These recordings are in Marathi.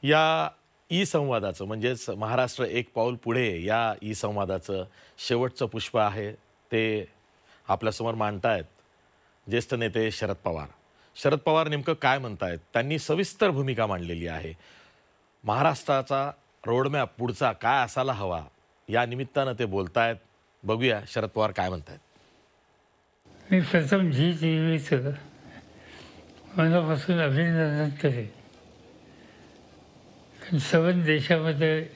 या ई-संवादाचं म्हणजेच महाराष्ट्र एक पाऊल पुढे या ई-संवादाचं शेवटचं पुष्प आहे ते आपल्यासमोर मांडतायत ज्येष्ठ नेते शरद पवार. शरद पवार नेमकं काय म्हणतायत? त्यांनी सविस्तर भूमिका मांडलेली आहे. महाराष्ट्राचा रोडमॅप पुढचा काय असायला हवा या निमित्तानं ते बोलतायत. बघूया शरद पवार काय म्हणतायत. मी प्रथम झी टीव्हीचं मनापासून अभिनंदन करेन. संबंध देशामध्ये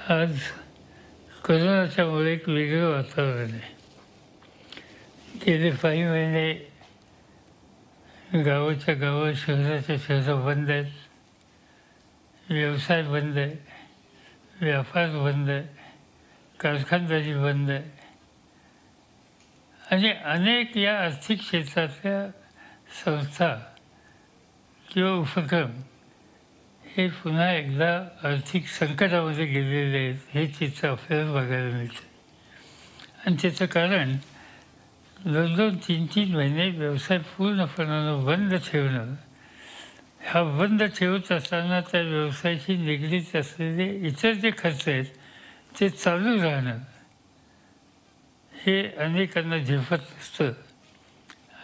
आज कोरोनाच्यामुळे एक वेगळं वातावरण आहे. गेले काही महिने गावाच्या गावं शहराच्या शहरं बंद आहेत, व्यवसाय बंद आहे, व्यापार बंद आहे, कारखानदारी बंद आहे आणि अनेक या आर्थिक क्षेत्रातल्या संस्था किंवा उपक्रम हे पुन्हा एकदा आर्थिक संकटामध्ये गेलेले आहेत. हे चित्र आपल्याला बघायला मिळतं. आणि त्याचं कारण 2-2, 3-3 महिने व्यवसाय पूर्णपणानं बंद ठेवणं. हा बंद ठेवत असताना त्या व्यवसायाशी निगडीत असलेले इतर जे खर्च आहेत ते चालू राहणं हे अनेकांना झेपत नसतं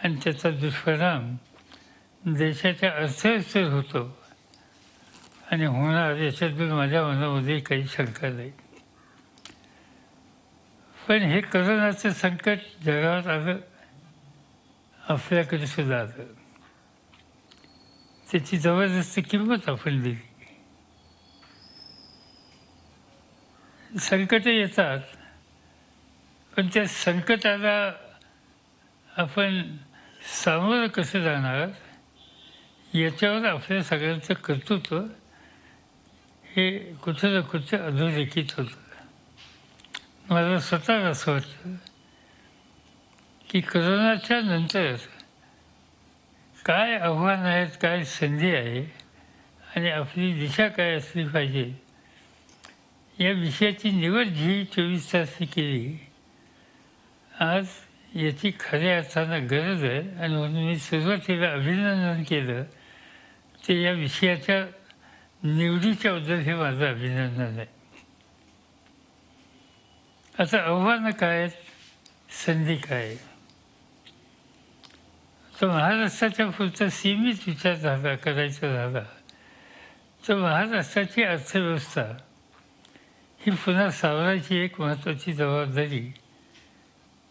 आणि त्याचा दुष्परिणाम देशाच्या अर्थव्यवस्थेवर होतो आणि होणार याच्यातून माझ्या मनामध्ये काही शंका नाही. पण हे कोरोनाचं संकट जगावर आलं, आपल्याकडे सुद्धा आलं. त्याची जबरदस्त किंमत आपण दिली. संकटं येतात पण त्या संकटाला आपण सामोरं कसं जाणार याच्यावर आपल्या सगळ्यांचं कर्तृत्व हे कुठं ना कुठं अधोरेखित होतं. मला स्वतःला असं वाटतं की कोरोनाच्या नंतर काय आव्हान आहेत, काय संधी आहे आणि आपली दिशा काय असली पाहिजे या विषयाची निवड जी 24 तासनी केली. आज याची खऱ्या अर्थानं गरज आहे आणि म्हणून मी सुरुवातीला अभिनंदन केलं ते या विषयाच्या निवडीच्याबद्दल हे माझं अभिनंदन आहे. आता आव्हानं काय आहेत, संधी काय आहे? तर महाराष्ट्राच्या पुढचा सीमित विचार झाला करायचा झाला तर महाराष्ट्राची अर्थव्यवस्था ही पुन्हा सावरायची एक महत्त्वाची जबाबदारी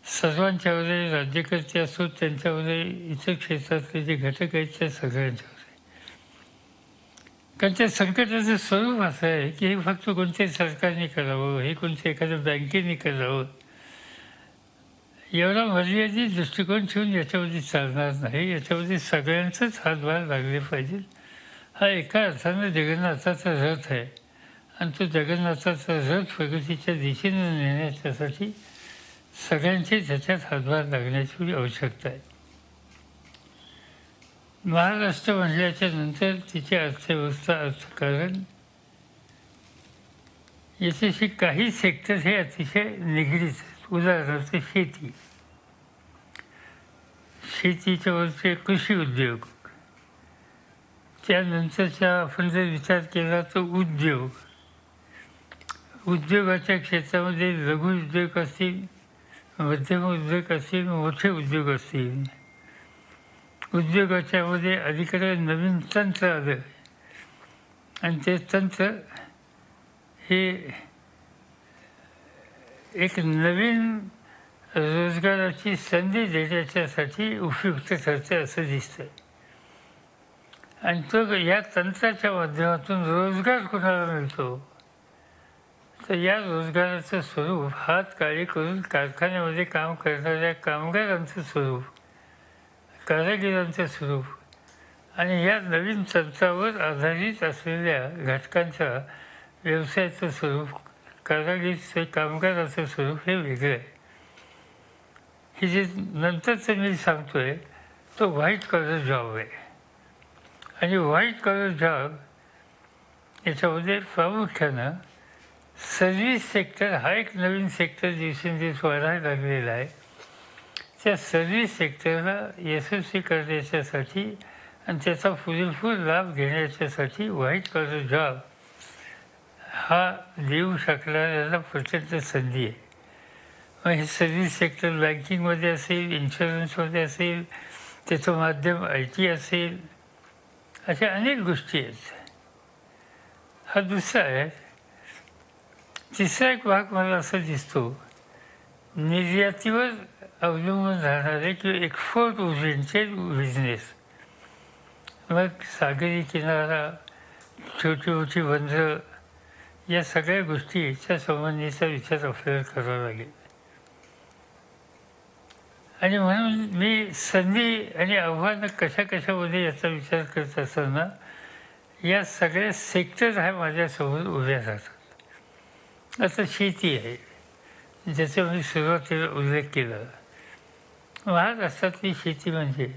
सर्वांच्यावर आहे. राज्यकर्ते असोत त्यांच्यावर आहे, इतर क्षेत्रातले जे घटक आहेत त्या सगळ्यांच्यावर आहे. कारण त्या संकटाचं स्वरूप असं आहे की हे फक्त कोणत्याही सरकारने करावं, हे कोणत्या एखाद्या बँकेने करावं एवढा मर्यादित दृष्टिकोन ठेवून याच्यामध्ये चालणार नाही. याच्यामध्ये सगळ्यांचंच हातभार लागले पाहिजे. हा एका अर्थानं जगन्नाथाचा रथ आहे आणि तो जगन्नाथाचा रथ प्रगतीच्या दिशेनं नेण्याच्यासाठी सगळ्यांचे त्याच्यात हातभार लागण्याची आवश्यकता आहे. महाराष्ट्र म्हणल्याच्या नंतर तिची अर्थव्यवस्था, अर्थकारण याच्याशी काही सेक्टर हे अतिशय निगडीत आहेत. उदाहरणार्थ शेती, शेतीच्या वरचे कृषी उद्योग, त्यानंतरचा आपण जर विचार केला तर उद्योग, उद्योगाच्या क्षेत्रामध्ये लघु उद्योग असतील, मध्यम उद्योग असतील, मोठे उद्योग असतील. उद्योगाच्यामध्ये अलीकडे नवीन तंत्र आलं आणि ते तंत्र हे एक नवीन रोजगाराची संधी देण्याच्यासाठी उपयुक्त ठरते असं दिसतं. आणि तो या तंत्राच्या माध्यमातून रोजगार कुणाला मिळतो तर या रोजगाराचं स्वरूप हात काळे करून कारखान्यामध्ये काम करणाऱ्या कामगारांचं स्वरूप, कारागिरांचं स्वरूप आणि या नवीन तंत्रावर आधारित असलेल्या घटकांच्या व्यवसायाचं स्वरूप, कारागीर कामगाराचं स्वरूप हे वेगळं आहे. हे जे नंतरचं मी सांगतो आहे तो व्हाईट कॉलर जॉब आहे. आणि व्हाईट कॉलर जॉब याच्यामध्ये प्रामुख्यानं सर्व्हिस सेक्टर हा एक नवीन सेक्टर दिवसेंदिवस वाढायला लागलेला आहे. त्या सर्व्हिस सेक्टरला यशस्वी करण्याच्यासाठी आणि त्याचा पुरेपूर लाभ घेण्याच्यासाठी व्हाईट कॉलर जॉब हा देऊ शकणाऱ्याला प्रचंड संधी आहे. मग हे सर्व्हिस सेक्टर बँकिंगमध्ये असेल, इन्शुरन्समध्ये असेल, त्याचं माध्यम आय टी असेल, अशा अनेक गोष्टी आहेत. हा दुसरा आहे. तिसरा एक भाग मला असं दिसतो, निर्यातीवर अवलंबून राहणारे किंवा एक्सपोर्ट ओरिएंटेड बिझनेस. मग सागरी किनारा, छोटी मोठी बंदरं, या सगळ्या गोष्टी याच्या संबंधीचा विचार आपल्याला करावा लागेल. आणि म्हणून मी संधी आणि आव्हानं कशा कशामध्ये याचा विचार करत असताना या सगळ्या सेक्टर हा माझ्यासमोर उभ्या राहतात. आता शेती आहे, ज्याचा मी सुरुवातीला उल्लेख केला. महाराष्ट्रातली शेती म्हणजे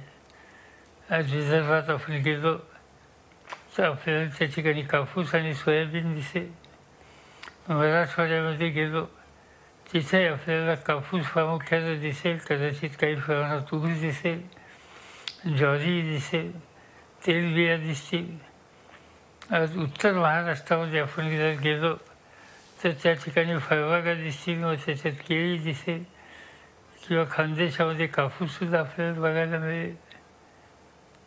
आज विदर्भात आपण गेलो तर आपल्याला त्या ठिकाणी कापूस आणि सोयाबीन दिसेल. मराठवाड्यामध्ये गेलो तिथे आपल्याला कापूस प्रामुख्यानं दिसेल, कदाचित काही प्रमाणात ऊस दिसेल, ज्वारी दिसेल, तेलबिया दिसतील. आज उत्तर महाराष्ट्रामध्ये आपण जर गेलो तर त्या ठिकाणी फळबागा दिसतील, मग त्याच्यात केळी दिसेल, किंवा खानदेशामध्ये कापूससुद्धा आपल्याला बघायला मिळेल.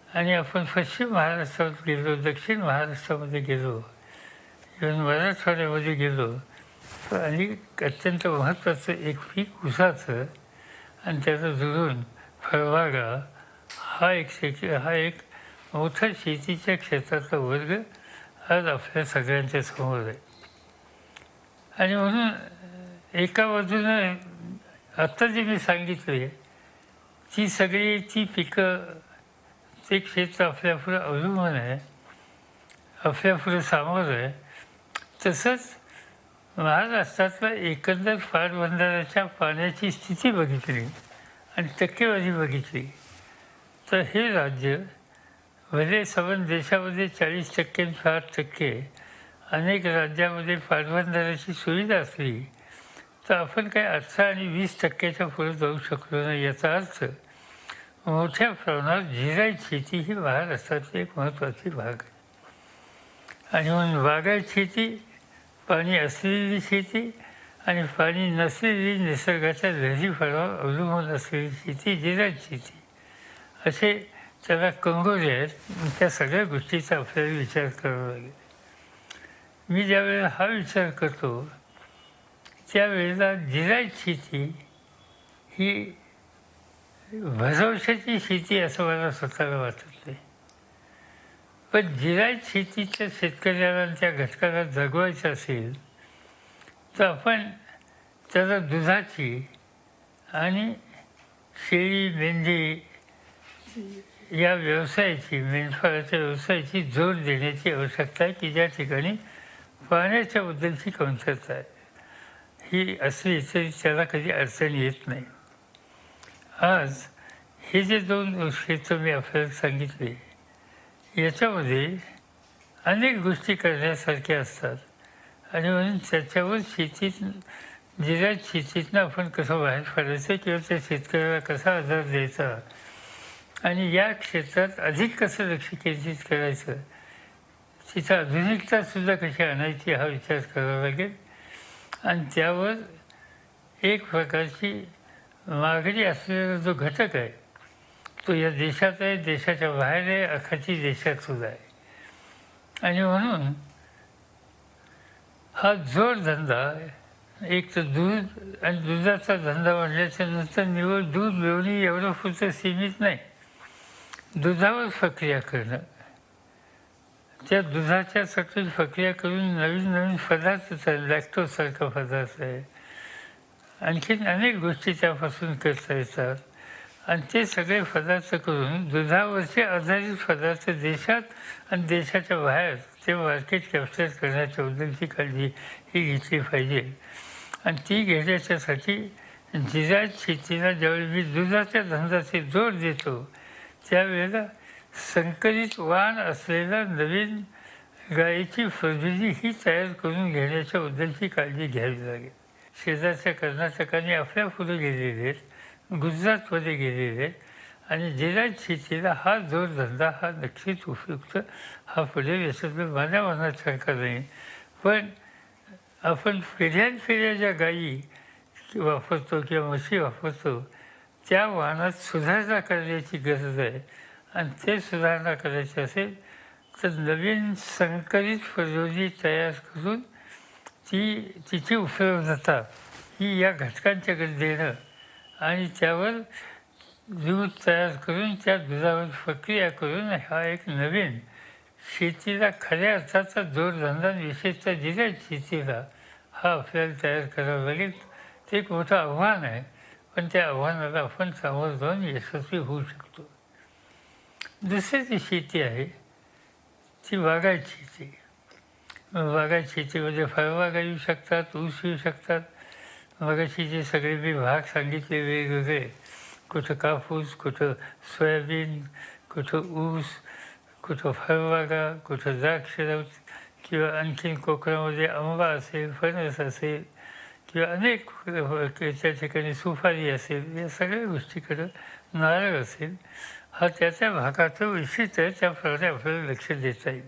आणि आपण पश्चिम महाराष्ट्रात गेलो, दक्षिण महाराष्ट्रामध्ये गेलो, इव्हन मराठवाड्यामध्ये गेलो आणि अत्यंत महत्त्वाचं एक पीक ऊसाचं आणि त्याचं जुळून फळबागा हा एक मोठा शेतीच्या क्षेत्रातला वर्ग आज आपल्या सगळ्यांच्या समोर आहे. आणि म्हणून एका बाजूनं आत्ता जे मी सांगितले ती सगळी ती पिकं, ते क्षेत्र आपल्यापुढं अवलंबून आहे, आपल्यापुढं सामोरं आहे. तसंच महाराष्ट्रातल्या एकंदर पाटबंधाऱ्याच्या पाण्याची स्थिती बघितली आणि टक्केवारी बघितली तर हे राज्य भले सबंध देशामध्ये 40% आणि 60% अनेक राज्यामध्ये पाटबंधाऱ्याची सुविधा असली तर आपण काही 18 आणि 20% पुढे जाऊ शकलो नाही. याचा अर्थ मोठ्या प्रमाणात जिरायत शेती ही महाराष्ट्रातली एक महत्त्वाची भाग आहे. आणि म्हणून बागायत शेती, पाणी असलेली शेती आणि पाणी नसलेली निसर्गाच्या लहरीफळावर अवलंबून असलेली शेती जिरायत शेती, असे त्याला कंगोरे आहेत. त्या सगळ्या गोष्टीचा आपल्याला विचार करावा लागेल. मी ज्यावेळेला हा विचार करतो त्यावेळेला जिरायत शेती ही भरवशाची शेती असं मला स्वतःला वाटत नाही. पण जिरायत शेतीच्या शेतकऱ्याला त्या घटकाला जगवायचं असेल तर आपण त्याला दुधाची आणि शेळी, मेंढी या व्यवसायाची, मेंढपाळाच्या व्यवसायाची जोड देण्याची आवश्यकता आहे की ज्या ठिकाणी पाण्याच्या बद्दलची कमतरता आहे. ही असली तरी त्याला कधी अडचण येत नाही. आज हे जे 2 क्षेत्र मी आपल्याला सांगितले याच्यामध्ये अनेक गोष्टी करण्यासारख्या असतात. आणि म्हणून त्याच्यावर जिरायत शेतीतनं आपण कसं बाहेर पडायचं किंवा त्या शेतकऱ्याला कसा आधार द्यायचा आणि या क्षेत्रात अधिक कसं लक्ष केंद्रित करायचं, तिथं आधुनिकतासुद्धा कशी आणायची हा विचार करावा लागेल. आणि त्यावर एक प्रकारची मागणी असलेला जो घटक आहे तो या देशात आहे, देशाच्या बाहेर आहे, अखाची देशातसुद्धा आहे. आणि म्हणून हा जोडधंदा, एक तर दूध आणि दुधाचा धंदा म्हटल्याच्या नंतर निवड दूध मिळवणी एवढं पुरतं सीमित नाही. दुधावर प्रक्रिया करणं, त्या दुधाच्या सगळी प्रक्रिया करून नवीन नवीन पदार्थ आहे, लॅक्टोजसारखा पदार्थ आहे, आणखीन अनेक गोष्टी त्यापासून करता येतात. आणि ते सगळे पदार्थ करून दुधावरचे आधारित पदार्थ देशात आणि देशाच्या बाहेर ते मार्केट कॅप्चर करण्याच्याबद्दलची काळजी ही घेतली पाहिजे. आणि ती घेण्याच्यासाठी जिरायत शेतीला ज्यावेळी मी दुधाच्या धंद्याचे जोड देतो त्यावेळेला संकरित वाण असलेला नवीन गायीची प्रभिती ही तयार करून घेण्याच्याबद्दलची काळजी घ्यावी लागेल. शेजारच्या कर्नाटकाने आपल्या पुढे गेलेले आहेत, गुजरातमध्ये गेलेले आहेत, आणि जिरायत शेतीला हा जोडधंदा हा नक्कीच उपयुक्त हा पुढे याच्यातून माझ्या मनात शंका नाही. पण आपण पिढ्यानपिढ्या ज्या गायी वापरतो किंवा म्हशी वापरतो त्या वाहनात सुधारणा करण्याची गरज आहे. आणि ते सुधारणा करायची असेल तर नवीन संकरित प्रयोजी तयार करून तिची उपलब्धता ही या घटकांच्याकडे देणं आणि त्यावर दूध तयार करून त्या दुधावर प्रक्रिया करून हा एक नवीन शेतीला खऱ्या अर्थाचा जोडधंदा विशेषतः जिरायत शेतीला हा आपल्याला तयार करावा लागेल. ते एक मोठं आव्हान आहे, पण त्या आव्हानाला आपण सामोरं जाऊन यशस्वी होऊ शकतो. दुसरी जी शेती आहे ती बागायत शेती. बागायत शेतीमध्ये फळबागा येऊ शकतात, ऊस येऊ शकतात. मगाशी जे सगळे मी भाग सांगितले वेगवेगळे, कुठं कापूस, कुठं सोयाबीन, कुठं ऊस, कुठं फळबागा, कुठं द्राक्ष किंवा आणखीन कोकणामध्ये आंबा असेल, फणस असेल किंवा अनेक त्या ठिकाणी सुपारी असेल, या सगळ्या गोष्टीकडं नारळ असेल, हा त्या भागाचं वैशिष्ट्य आहे. त्याप्रमाणे आपल्याला लक्ष देता येईल.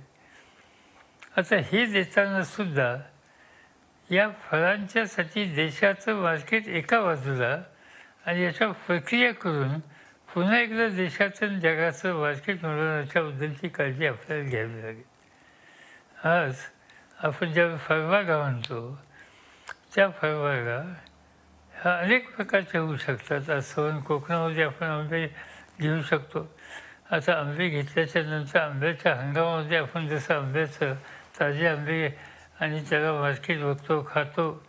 आता हे देतानासुद्धा या फळांच्यासाठी देशाचं मार्केट एका बाजूला आणि याच्या प्रक्रिया करून पुन्हा एकदा देशाचं जगाचं मार्केट मिळवण्याच्याबद्दलची काळजी आपल्याला घ्यावी लागेल. आज आपण ज्या फळबागा म्हणतो त्या फळबागा ह्या अनेक प्रकारच्या होऊ शकतात. आज सवन कोकणामध्ये आपण आंबे घेऊ शकतो. आता आंबे घेतल्याच्या नंतर आंब्याच्या हंगामामध्ये आपण जसं आंब्याचं ताजे आंबे आणि त्याला मार्केट बघतो, खातो,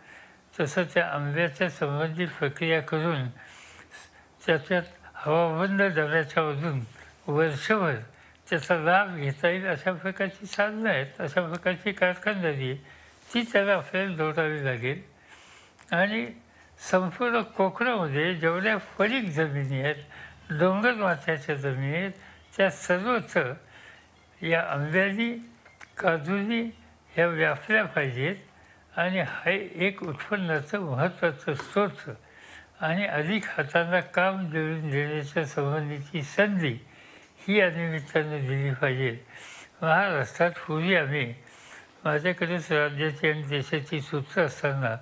तसं त्या आंब्याच्या संबंधित प्रक्रिया करून त्याच्यात हवाबंद डब्याच्यामधून वर्षभर त्याचा लाभ घेता येईल अशा प्रकारची साधनं आहेत, अशा प्रकारची कारखानदारी ती त्याला आपल्याला जोडावी लागेल. आणि संपूर्ण कोकणामध्ये जेवढ्या पडीक जमिनी आहेत, डोंगर माथ्याच्या जमिनी आहेत, त्या सर्वच या आंब्यानी काजूनी ह्या व्यापल्या पाहिजेत. आणि हा एक उत्पन्नाचं महत्त्वाचं स्रोत आणि अधिक हातांना काम देऊन देण्याच्या संबंधीची संधी ही या निमित्तानं दिली पाहिजे. महाराष्ट्रात पूर्वी आम्ही माझ्याकडेच राज्याची आणि देशाची सूत्र असताना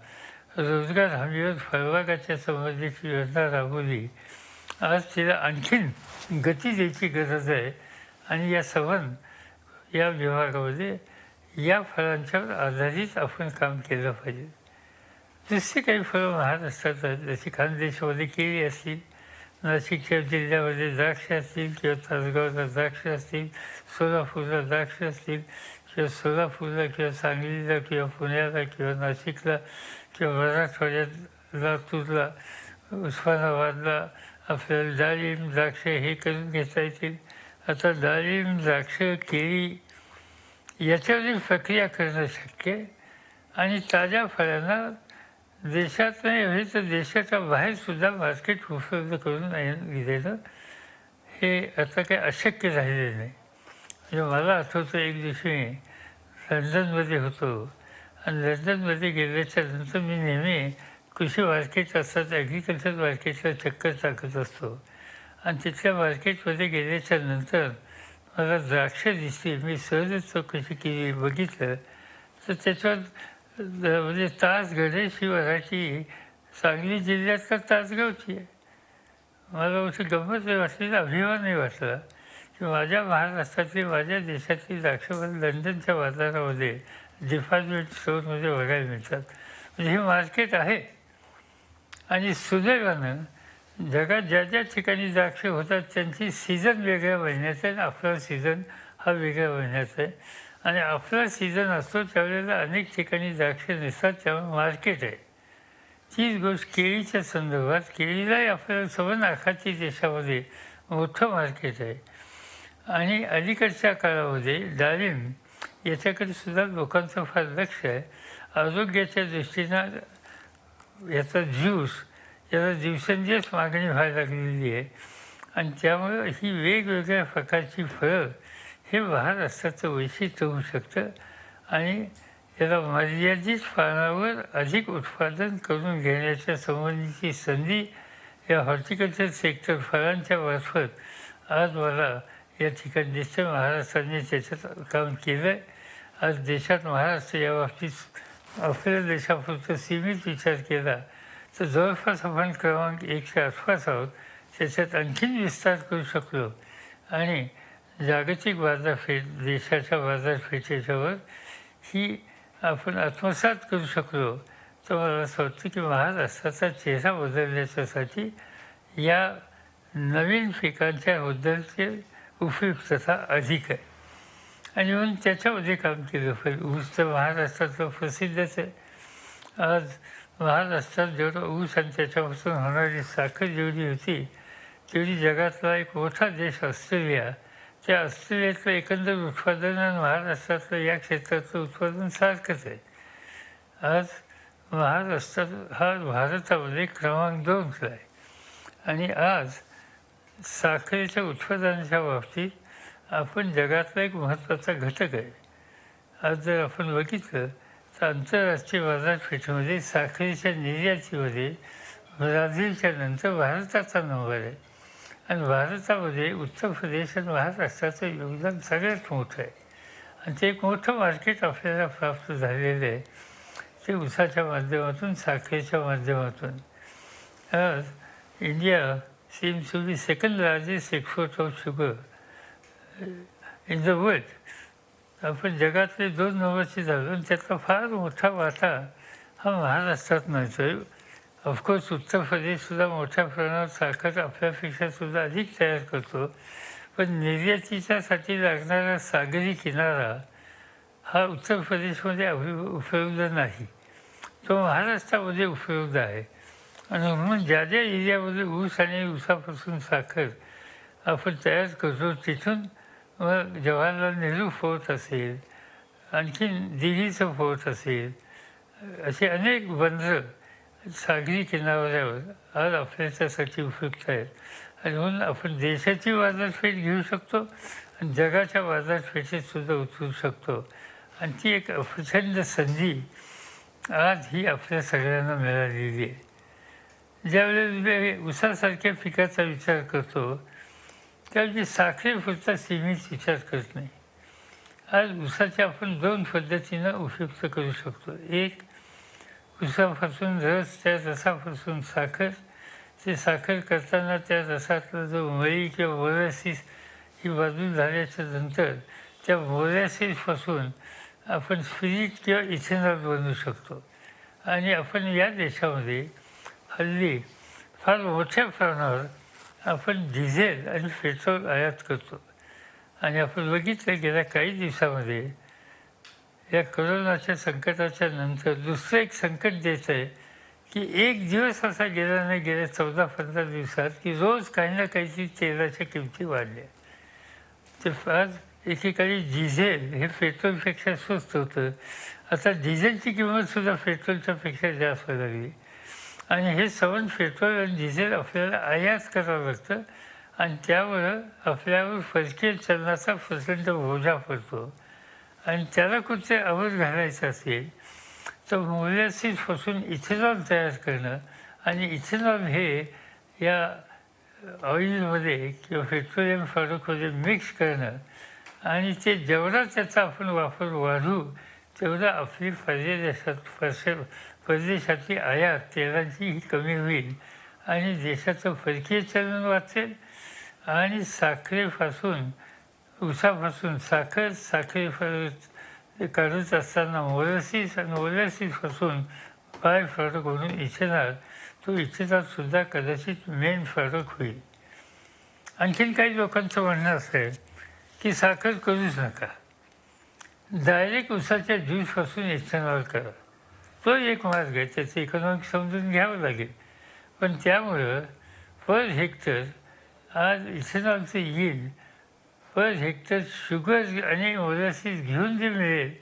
रोजगार हमीवर फळबागाच्या संबंधीची योजना राबवली. आज तिला आणखीन गती द्यायची गरज आहे आणि या विभागामध्ये या फळांच्यावर आधारित आपण काम केलं पाहिजे. दुसरी काही फळं महाराष्ट्रात आहेत, जशी खानदेशमध्ये केळी असतील, नाशिकच्या जिल्ह्यामध्ये द्राक्ष असतील किंवा तासगावला द्राक्ष असतील, सोलापूरला द्राक्ष असतील किंवा सोलापूरला किंवा सांगलीला किंवा पुण्याला किंवा नाशिकला किंवा मराठवाड्यात लातूरला उस्मानाबादला आपल्याला डाळिंब द्राक्ष हे करून घेता येतील. आता डाळिंब द्राक्ष केळी याच्यावरील प्रक्रिया करणं शक्य आहे. आणि ताज्या फळांना देशात नाही हवे तर देशाच्या बाहेरसुद्धा मार्केट उपलब्ध करून देणं हे आता काही अशक्य राहिलेलं नाही. म्हणजे मला आठवतं एक दिवशी मी लंडनमध्ये होतो आणि लंडनमध्ये गेल्याच्या नंतर मी नेहमी कृषी मार्केट असतात, ॲग्रिकल्चर मार्केटला चक्कर टाकत असतो. आणि तिथल्या मार्केटमध्ये गेल्याच्या नंतर मला द्राक्ष दिसली. मी सहजच चौकशी केली, बघितलं तर त्याच्यावर म्हणजे तासगडेश ही व्हरायटी सांगली जिल्ह्यातल्या तासगावची आहे. मला अशी गंमत वाटली, अभिमानही वाटला की माझ्या महाराष्ट्रातली, माझ्या देशातली द्राक्षं लंडनच्या बाजारामध्ये डिपार्टमेंट स्टोअरमध्ये बघायला मिळतात. म्हणजे हे मार्केट आहे. आणि सुदैवानं जगात ज्या ज्या ठिकाणी द्राक्ष होतात त्यांची सीझन वेगळ्या महिन्याचं आहे आणि आपला सीझन हा वेगळ्या महिन्याचा आहे. आणि आपला सीझन असतो त्यावेळेला अनेक ठिकाणी द्राक्ष नसतात, त्यामुळे मार्केट आहे. तीच गोष्ट केळीच्या संदर्भात, केळीलाही आपल्याला सबंध आखाती देशामध्ये मोठं मार्केट आहे. आणि अलीकडच्या काळामध्ये डाळिंब याच्याकडे सुद्धा लोकांचं फार लक्ष आहे. आरोग्याच्या दृष्टीनं याचा ज्यूस याला दिवसेंदिवस मागणी व्हायला लागलेली आहे. आणि त्यामुळं ही वेगवेगळ्या प्रकारची फळं हे महाराष्ट्राचं वैशिष्ट्य होऊ शकतं. आणि याला मर्यादित पानावर अधिक उत्पादन करून घेण्याच्या संबंधीची संधी या हॉर्टिकल्चर सेक्टर फळांच्या मार्फत आज मला या ठिकाणी निश्चय महाराष्ट्राने त्याच्यात काम केलं आहे. आज देशात महाराष्ट्र या बाबतीत आपल्या देशापुरतं सीमित विचार केला तर जवळपास आपण क्रमांक 1च्या आसपास आहोत. त्याच्यात आणखीन विस्तार करू शकलो आणि जागतिक बाजारपेठ देशाच्या बाजारपेठेच्यावर ही आपण आत्मसात करू शकलो तर मला असं वाटतं की महाराष्ट्राचा चेहरा बदलण्याच्यासाठी या नवीन पिकांच्याबद्दलची उपयुक्तता अधिक आहे आणि म्हणून त्याच्यामध्ये काम केलं पाहिजे. ऊस तर महाराष्ट्रातलं प्रसिद्धच आहे. आज महाराष्ट्रात जेवढा ऊस आणि त्याच्यापासून होणारी साखर जेवढी होती तेवढी जगातला एक मोठा देश ऑस्ट्रेलिया, त्या ऑस्ट्रेलियातलं एकंदर उत्पादन आणि महाराष्ट्रातलं या क्षेत्रातलं उत्पादन सारखंच आहे. आज महाराष्ट्र हा भारतामध्ये क्रमांक 2ला आहे आणि आज साखरेच्या उत्पादनाच्या बाबतीत आपण जगातला एक महत्त्वाचा घटक आहे. आज जर आपण बघितलं तर आंतरराष्ट्रीय बाजारपेठेमध्ये साखरेच्या निर्यातीमध्ये ब्राझीलच्या नंतर भारताचा नंबर आहे आणि भारतामध्ये उत्तर प्रदेश आणि महाराष्ट्राचं योगदान सगळ्यात मोठं आहे आणि ते एक मोठं मार्केट आपल्याला प्राप्त झालेलं आहे ते ऊसाच्या माध्यमातून, साखरेच्या माध्यमातून. आज India seems to be second largest export of sugar in the world. आपण जगातले 2 नंबरचे झालो आणि त्यातला फार मोठा वाटा हा महाराष्ट्रात मिळतो आहे. ऑफकोर्स उत्तर प्रदेशसुद्धा मोठ्या प्रमाणात साखर आपल्यापेक्षासुद्धा अधिक तयार करतो, पण निर्यातीच्यासाठी लागणारा सागरी किनारा हा उत्तर प्रदेशमध्ये उपलब्ध नाही, तो महाराष्ट्रामध्ये उपलब्ध आहे. आणि म्हणून ज्या ज्या एरियामध्ये ऊस आणि ऊसापासून साखर आपण तयार करतो तिथून मग जवाहरलाल नेहरू फोर्ट असेल, आणखीन दिल्लीचं फोर्ट असेल, असे अनेक बंदरं सागरी किनाऱ्यावर आज आपल्या त्यासाठी उपयुक्त आहेत आणि म्हणून आपण देशाची बाजारपेठ घेऊ शकतो आणि जगाच्या बाजारपेठेतसुद्धा उतरू शकतो आणि ती एक प्रचंड संधी आज ही आपल्या सगळ्यांना मिळालेली आहे. ज्यावेळेस ऊसासारख्या पिकाचा विचार करतो त्यावेळी साखरेपुरता सीमित विचार करत नाही. आज ऊसाचे आपण 2 पद्धतीनं उपयुक्त करू शकतो. एक, ऊसापासून रस, त्या रसापासून साखर. ते साखर करताना त्या रसातला जो मळी किंवा मोलॅसिस ही बाजू झाल्याच्या नंतर त्या मोलॅसिसपासून आपण स्पिरिट किंवा इथेनॉल बनवू शकतो आणि आपण या देशामध्ये हल्ली फार मोठ्या प्रमाणावर आपण डिझेल आणि पेट्रोल आयात करतो आणि आपण बघितलं गेल्या काही दिवसामध्ये या कोरोनाच्या संकटाच्या नंतर दुसरं एक संकट द्यायचं आहे की एक दिवस असा गेला नाही गेल्या 14-15 दिवसात की रोज काही ना काहीतरी तेलाच्या किमती वाढल्या. तर आज एकेकाळी डिझेल हे पेट्रोलपेक्षा स्वस्त होतं, आता डिझेलची किंमतसुद्धा पेट्रोलच्यापेक्षा जास्त लागली आणि हे सवन पेट्रोल आणि डिझेल आपल्याला आयात करावं लागतं आणि त्यामुळं आपल्यावर परकीय चलनाचा प्रचंड बोजा पडतो आणि त्याला कुठे आवर घालायचं असेल तर मोलॅसिसपासून इथेनॉल तयार करणं आणि इथेनॉल हे या ऑइलमध्ये किंवा पेट्रोलियम प्रॉडक्टमध्ये मिक्स करणं आणि ते जेवढा त्याचा आपण वापर वाढवू तेवढा आपली परदेशातली आयात तेलाची ही कमी होईल आणि देशाचं परकीय चलन वाचेल आणि साखरेपासून, ऊसापासून साखर काढत असताना मोलॅसिस आणि मोलॅसिसपासून बाय प्रॉडक्ट म्हणून इथेनॉल, तो इथेनॉलसुद्धा कदाचित मेन प्रॉडक्ट होईल. आणखीन काही लोकांचं म्हणणं असं आहे की साखर करूच नका, डायरेक्ट ऊसाच्या ज्यूसपासून इथेनॉल करा. तो एक मार्ग आहे, त्याचं इकॉनॉमिक समजून घ्यावं लागेल, पण त्यामुळं पर हेक्टर आज इथेनॉलचं यील्ड पर हेक्टर शुगर आणि मोलॅसिस घेऊन जे मिळेल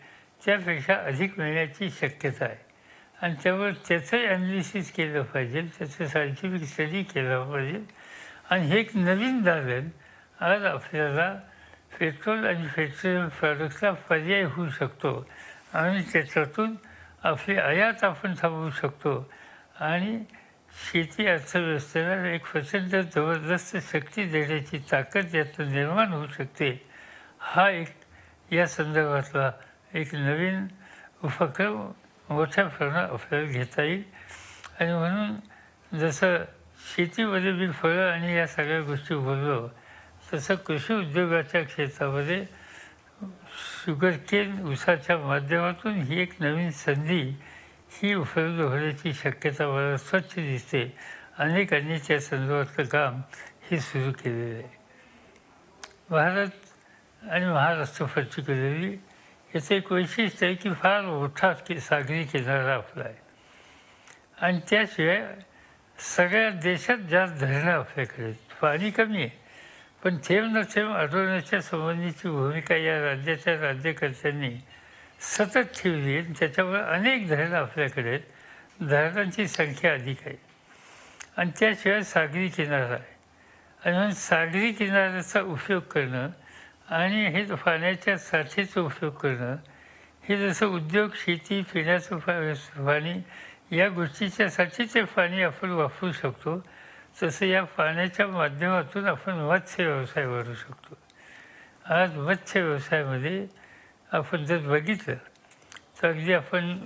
त्यापेक्षा अधिक मिळण्याची शक्यता आहे आणि त्यामुळे त्याचंही ॲनालिसिस केलं पाहिजे, त्याचं सायंटिफिक स्टडी केला पाहिजे आणि हे एक नवीन दालन आज आपल्याला पेट्रोल आणि पेट्रोलियम प्रॉडक्टला पर्याय होऊ शकतो आणि त्याच्यातून आपली आयात आपण थांबवू शकतो आणि शेती अर्थव्यवस्थेला एक प्रचंड जबरदस्त शक्ती देण्याची ताकद यातून निर्माण होऊ शकते. हा एक या संदर्भातला एक नवीन उपक्रम मोठ्या प्रमाणात आपल्याला घेता येईल. आणि म्हणून जसं शेतीमध्ये मी फळं आणि या सगळ्या गोष्टी बोललो, तसं कृषी उद्योगाच्या क्षेत्रामध्ये शुगरकेन ऊसाच्या माध्यमातून ही एक नवीन संधी ही उपलब्ध होण्याची शक्यता मला स्वच्छ दिसते. अनेकांनी त्या संदर्भातलं काम हे सुरू केलेलं आहे. भारत आणि महाराष्ट्र पर्टिक्युलरली याचं एक वैशिष्ट्य आहे की फार मोठा सागरी किनारा आपला आहे. आणि त्याशिवाय सगळ्या देशात जास्त धरणं आपल्याकडे आहेत. पाणी कमी आहे, पण थेंब न थेंब अडवण्याच्या संबंधीची भूमिका या राज्याच्या राज्यकर्त्यांनी सतत ठेवली आहे. त्याच्यामुळे अनेक धरणं आपल्याकडे आहेत. धरणांची संख्या अधिक आहे. आणि त्याशिवाय सागरी किनारा आहे. आणि म्हणून सागरी किनाऱ्याचा उपयोग करणं आणि हे पाण्याच्या साठीचा उपयोग करणं हे जसं उद्योग, शेती, पिण्याचं पाणी या गोष्टीच्यासाठी ते पाणी आपण वापरू शकतो, तसं या पाण्याच्या माध्यमातून आपण मत्स्य व्यवसाय वाढवू शकतो. आज मत्स्य व्यवसायामध्ये आपण जर बघितलं तर अगदी आपण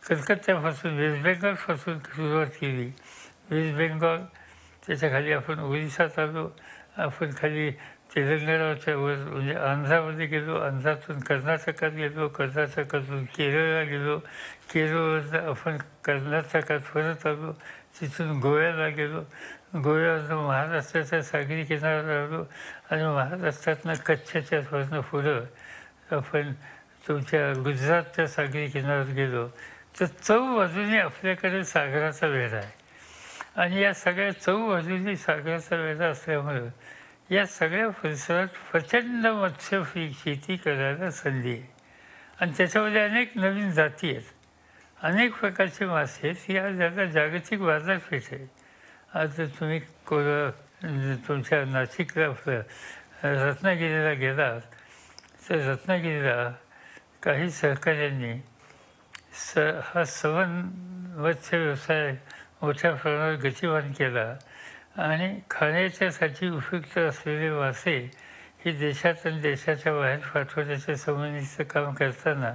कलकत्त्यापासून वेस्ट बेंगॉलपासून सुरुवात केली. वेस्ट बेंगॉल त्याच्याखाली आपण ओरिसात आलो, आपण खाली तेलंगणाच्या वर म्हणजे आंध्रामध्ये गेलो, आंध्रातून कर्नाटकात गेलो, कर्नाटकातून केरळला गेलो, केरळवरनं आपण कर्नाटकात परत आलो, तिथून गोव्याला गेलो, गोव्यावरनं महाराष्ट्राच्या सागरी किनाऱ्यावर आलो आणि महाराष्ट्रातनं कच्छच्या वरनं पुढं आपण तुमच्या गुजरातच्या सागरी किनाऱ्यावर गेलो. तर चौबाजूने आपल्याकडे सागराचा वेढा आहे. आणि या सगळ्या चौबाजूने सागराचा वेढा असल्यामुळं या सगळ्या परिसरात प्रचंड मत्स्य शेती करायला संधी आहे. आणि त्याच्यामध्ये अनेक नवीन जाती आहेत, अनेक प्रकारचे मासे आहेत. या ज्याला जागतिक बाजारपेठ आहे. आज जर तुम्ही तुमच्या नाशिकला रत्नागिरीला गेलात तर रत्नागिरीला काही सहकाऱ्यांनी हा सवन मत्स्य व्यवसाय मोठ्या प्रमाणावर गतिमान केला. आणि खाण्याच्यासाठी उपयुक्त असलेले मासे हे देशात आणि देशाच्या बाहेर पाठवण्याच्या संबंधीचं काम करताना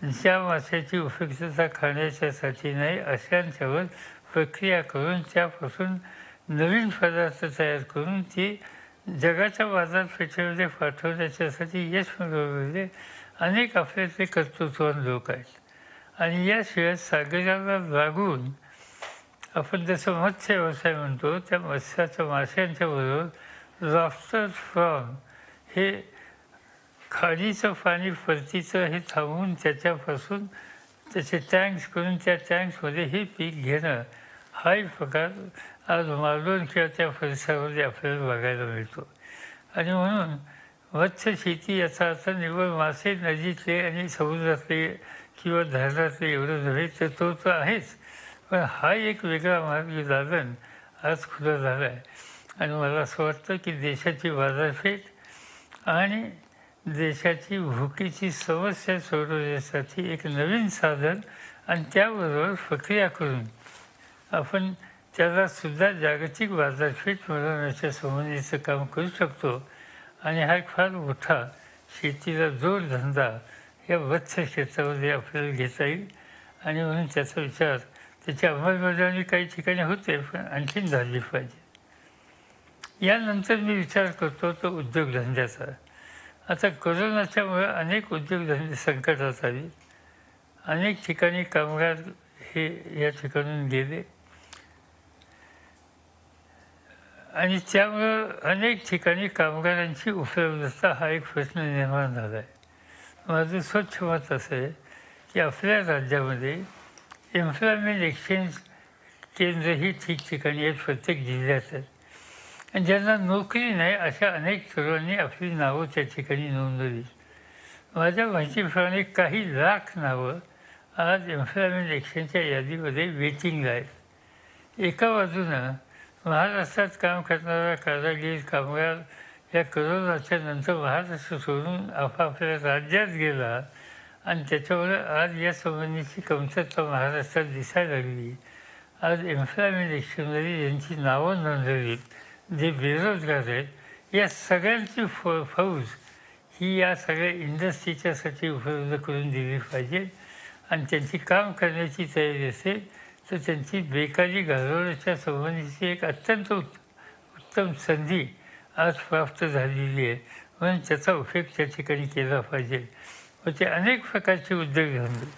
ज्या माशाची उपयुक्तता खाण्याच्यासाठी नाही अशांच्यावर प्रक्रिया करून त्यापासून नवीन पदार्थ तयार करून ती जगाच्या बाजारपेठेमध्ये पाठवण्याच्यासाठी यश मिळवलेले अनेक आपल्यातले कर्तृत्ववान लोक आहेत. आणि याशिवाय सागराला लागून आपण जसं मत्स्य व्यवसाय म्हणतो, त्या मत्स्याच्या माशांच्या बरोबर लॉबस्टर, प्रॉन हे खाडीचं पाणी परतीचं हे थांबवून त्याच्यापासून त्याचे टँक्स करून त्या टँक्समध्ये हे पीक घेणं हा एक प्रकार आज मालवण किंवा त्या परिसरामध्ये आपल्याला बघायला मिळतो. आणि म्हणून मत्स्यशेती याचा अर्थ निव्वळ मासे नदीतले आणि समुद्रातले किंवा धरणातले एवढं नव्हे, तर तो तर आहेच, पण हा एक वेगळा मार्ग दालन आज खुला झाला आहे. आणि मला असं वाटतं की देशाची बाजारपेठ आणि देशाची भुकेची समस्या सोडवण्यासाठी एक नवीन साधन आणि त्याबरोबर प्रक्रिया करून आपण त्यालासुद्धा जागतिक बाजारपेठ मिळवण्याच्या संबंधीचं काम करू शकतो. आणि हा एक फार मोठा शेतीला जोडधंदा या मत्स्य क्षेत्रामध्ये आपल्याला घेता येईल. आणि म्हणून त्याचा विचार त्याची अंमलबजावणी काही ठिकाणी होते, पण आणखीन झाली पाहिजे. यानंतर मी विचार करतो तो उद्योगधंद्याचा. आता कोरोनाच्यामुळे अनेक उद्योगधंदे संकटात आले, अनेक ठिकाणी कामगार हे या ठिकाणून गेले आणि त्यामुळं अनेक ठिकाणी कामगारांची उपलब्धता हा एक प्रश्न निर्माण झाला आहे. माझं स्वच्छ मत असं आहे की आपल्या राज्यामध्ये एम्प्लॉयमेंट एक्सचेंज केंद्र ही ठिकठिकाणी आहेत, प्रत्येक जिल्ह्यात आहेत. आणि ज्यांना नोकरी नाही अशा अनेक तरुणांनी आपली नावं त्या ठिकाणी नोंदवली. माझ्या माहितीप्रमाणे काही लाख नावं आज एम्प्लॉयमेंट एक्सचेंजच्या यादीमध्ये वेटिंगला आहेत. एका बाजूनं महाराष्ट्रात काम करणारा कारागीर कामगार या कोरोनाच्या नंतर महाराष्ट्र सोडून आपापल्या राज्यात गेला आणि त्याच्यामुळे आज या संबंधीची कमतरता महाराष्ट्रात दिसायला लागली. आज एम्प्लॉयमेंट डिक्शनरी यांची नावं नोंदवली जे बेरोजगार आहेत या सगळ्यांची फौज ही या सगळ्या इंडस्ट्रीच्यासाठी उपलब्ध करून दिली पाहिजे आणि त्यांची काम करण्याची तयारी असेल तर त्यांची बेकारी घालवण्याच्या संबंधीची एक अत्यंत उत्तम संधी आज प्राप्त झालेली आहे म्हणून त्याचा उपयोग त्या ठिकाणी केला पाहिजे. व ते अनेक प्रकारचे उद्योगधंदे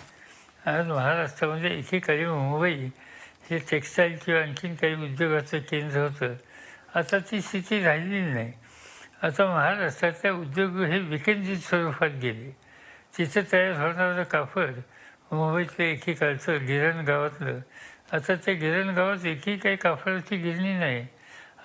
आज महाराष्ट्रामध्ये एकेकाळी मुंबई हे टेक्स्टाईल किंवा आणखीन काही उद्योगाचं केंद्र होतं. आता ती स्थिती राहिलेली नाही. आता महाराष्ट्रातले उद्योग हे विकेंद्रित स्वरूपात गेले. तिथं तयार होणारं कापड मुंबईतलं एकेकाळचं गिरण गावातलं आता त्या गिरण गावात एकही काही कापडाची गिरणी नाही.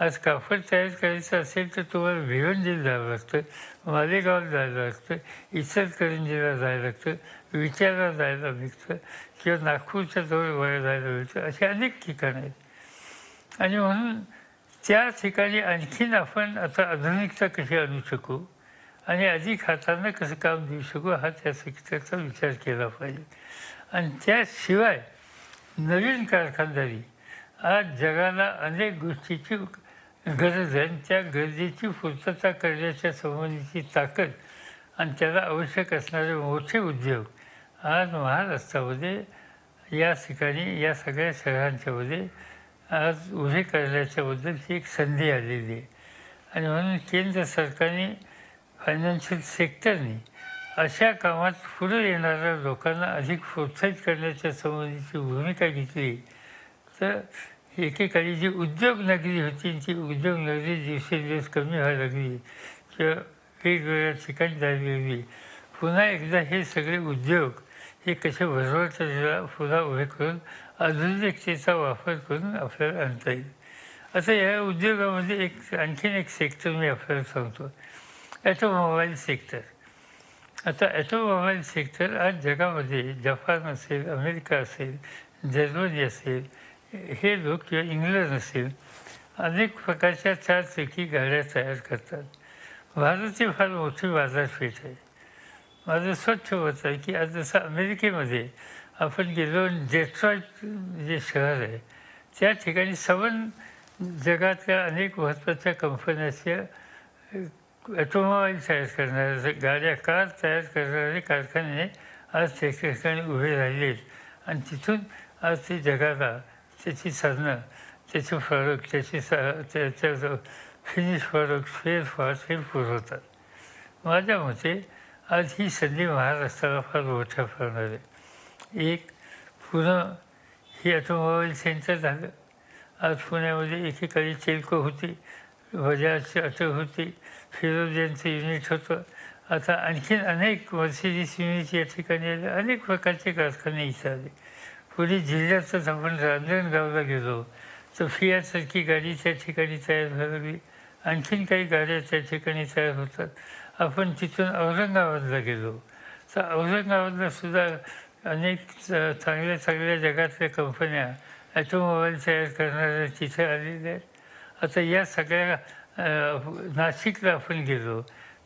आज कापड तयार करायचं असेल तर तुम्हाला भिवंडीला जावं लागतं, मालेगावला जायला लागतं, इचलकरंजीला जायला लागतं, विट्याला जायला लागतं किंवा नागपूरच्या जवळ जायला मिळतं. असे अनेक ठिकाणं आहेत आणि म्हणून त्या ठिकाणी आणखीन आपण आता आधुनिकता कशी आणू शकू आणि अधिक हातानं कसं काम देऊ शकू हा त्या सेक्टरचा विचार केला पाहिजे. आणि त्याशिवाय नवीन कारखानदारी आज जगाला अनेक गोष्टीची गरज आहे आणि त्या गरजेची पूर्तता करण्याच्या संबंधीची ताकद आणि त्याला आवश्यक असणारे मोठे उद्योग आज महाराष्ट्रामध्ये या ठिकाणी या सगळ्या शहरांच्यामध्ये आज उभे करण्याच्याबद्दलची एक संधी आलेली आहे. आणि म्हणून केंद्र सरकारने फायनान्शियल सेक्टरने अशा कामात पुढे येणाऱ्या लोकांना अधिक प्रोत्साहित करण्याच्या संबंधीची भूमिका घेतली तर एकेकाळी जी उद्योगनगरी होती ती उद्योगनगरी दिवसेंदिवस कमी व्हायला लागली किंवा वेगवेगळ्या ठिकाणी जायला लागली. पुन्हा एकदा हे सगळे उद्योग हे कसे भरवतात पुन्हा उभे करून आधुनिकतेचा वापर करून आपल्याला आणता येईल. आता या उद्योगामध्ये आणखीन एक सेक्टर मी आपल्याला सांगतो, ॲटोमोबाईल सेक्टर. आता ॲटोमोबाईल सेक्टर आज जगामध्ये जपान असेल, अमेरिका असेल, जर्मनी असेल, हे लोक किंवा इंग्लंड असेल अनेक प्रकारच्या चारचाकी गाड्या तयार करतात. भारत ही फार मोठी बाजारपेठ आहे. माझं स्वच्छ मत आहे की आज जसं अमेरिकेमध्ये आपण गेलो डेट्रॉईट जे शहर आहे त्या ठिकाणी जगातल्या अनेक महत्त्वाच्या कंपन्याच्या ॲटोमोबाईल तयार करणारे गाड्या कार तयार करणारे कारखाने आज त्या ठिकाणी उभे राहिले आहेत आणि तिथून आज ते जगाला त्याची साधनं त्याचे प्रॉडक्ट त्याच्या फिनिश प्रॉडक्ट स्पेअर पार्ट्स हे पुरवतात. माझ्या मते आज ही संधी महाराष्ट्राला फार मोठ्या प्रमाणात आहे. एक पुणे ही ऑटोमोबाईल सेंटर झालं. आज पुण्यामध्ये एकेकाळी चेल्को होती, बजाजची ऑटो होती, फिरोज युनिट होतं. आता आणखीन अनेक मर्सिडीज युनिट या ठिकाणी आले, अनेक प्रकारचे कारखाने इथे आले. पुढे जिल्ह्यातच आपण रांजणगावला गेलो तर फियासारखी गाडी त्या ठिकाणी तयार व्हायला लागली. आणखीन काही गाड्या त्या ठिकाणी तयार होतात. आपण तिथून औरंगाबादला गेलो तर औरंगाबादला सुद्धा अनेक चांगल्या चांगल्या जगातल्या कंपन्या ॲटोमोबाईल तयार करणाऱ्या तिथे आलेल्या आहेत. आता या सगळ्या नाशिकला आपण गेलो